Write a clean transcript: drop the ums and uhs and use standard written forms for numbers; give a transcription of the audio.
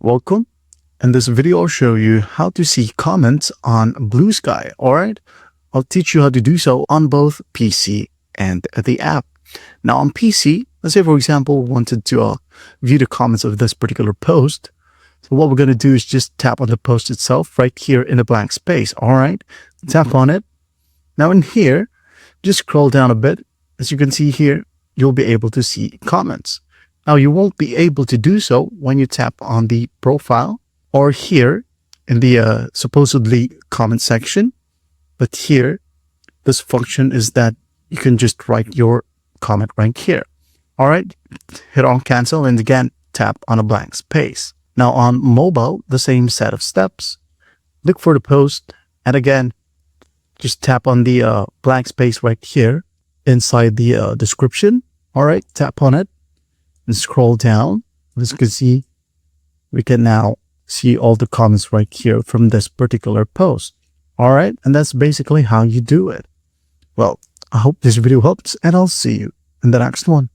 Welcome. In this video, I'll show you how to see comments on Bluesky. All right. I'll teach you how to do so on both PC and the app. Now on PC, let's say, for example, we wanted to view the comments of this particular post. So what we're going to do is just tap on the post itself right here in the blank space. All right. Tap on it. Now in here, just scroll down a bit. As you can see here, you'll be able to see comments. Now you won't be able to do so when you tap on the profile or here in the supposedly comment section. But here, this function is that you can just write your comment right here. All right, hit on cancel and again, tap on a blank space. Now on mobile, the same set of steps. Look for the post and again, just tap on the blank space right here inside the description. All right, tap on it and scroll down. As you can see, we can now see all the comments right here from this particular post. All right, and that's basically how you do it. Well, I hope this video helps and I'll see you in the next one.